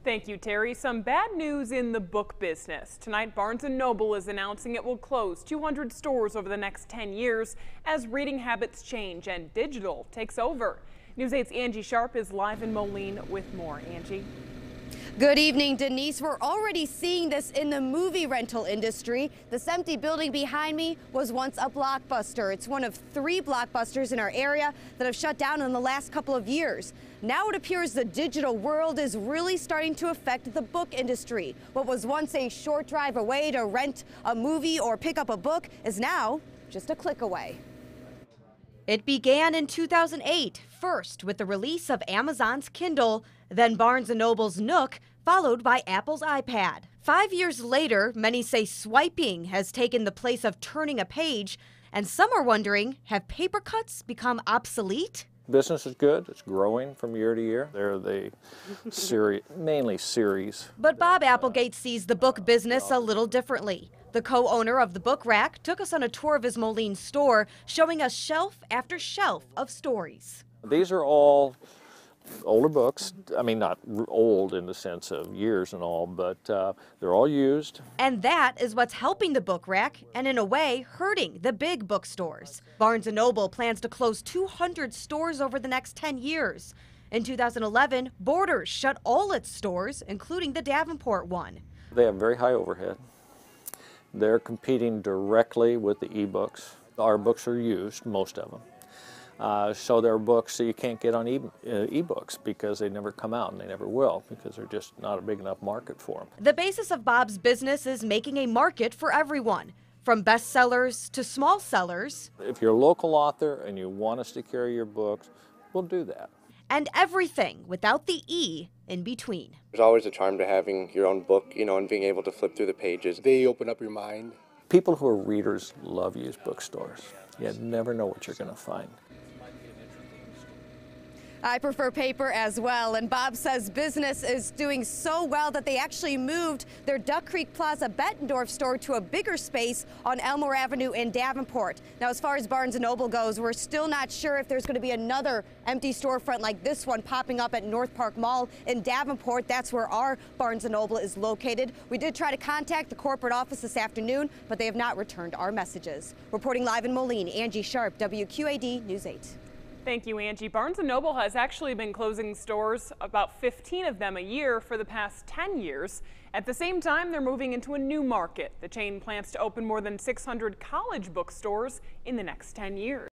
Thank you, Terry. Some bad news in the book business. Tonight, Barnes & Noble is announcing it will close 200 stores over the next 10 years as reading habits change and digital takes over. News 8's Angie Sharp is live in Moline with more. Angie. Good evening, Denise. We're already seeing this in the movie rental industry. This empty building behind me was once a Blockbuster. It's one of 3 Blockbusters in our area that have shut down in the last couple of years. Now it appears the digital world is really starting to affect the book industry. What was once a short drive away to rent a movie or pick up a book is now just a click away. It began in 2008, first with the release of Amazon's Kindle, then Barnes & Noble's Nook, followed by Apple's iPad. 5 years later, many say swiping has taken the place of turning a page, and some are wondering, have paper cuts become obsolete? Business is good. It's growing from year to year. They're the mainly series. But Bob Applegate sees the book business a little differently. The co-owner of the Book Rack took us on a tour of his Moline store, showing us shelf after shelf of stories. These are all older books. I mean, not old in the sense of years and all, but they're all used. And that is what's helping the Book Rack and, in a way, hurting the big bookstores. Barnes & Noble plans to close 200 stores over the next 10 years. In 2011, Borders shut all its stores, including the Davenport one. They have very high overhead. They're competing directly with the e-books. Our books are used, most of them. So there are books that you can't get on e-books because they never come out, and they never will, because they're just not a big enough market for them. The basis of Bob's business is making a market for everyone, from bestsellers to small sellers. If you're a local author and you want us to carry your books, we'll do that. And everything without the E in between. There's always a charm to having your own book, and being able to flip through the pages. They open up your mind. People who are readers love used bookstores. You never know what you're going to find. I prefer paper as well, and Bob says business is doing so well that they actually moved their Duck Creek Plaza Bettendorf store to a bigger space on Elmore Avenue in Davenport. Now, as far as Barnes & Noble goes, we're still not sure if there's going to be another empty storefront like this one popping up at North Park Mall in Davenport. That's where our Barnes & Noble is located. We did try to contact the corporate office this afternoon, but they have not returned our messages. Reporting live in Moline, Angie Sharp, WQAD News 8. Thank you, Angie. Barnes & Noble has actually been closing stores, about 15 of them a year, for the past 10 years. At the same time, they're moving into a new market. The chain plans to open more than 600 college bookstores in the next 10 years.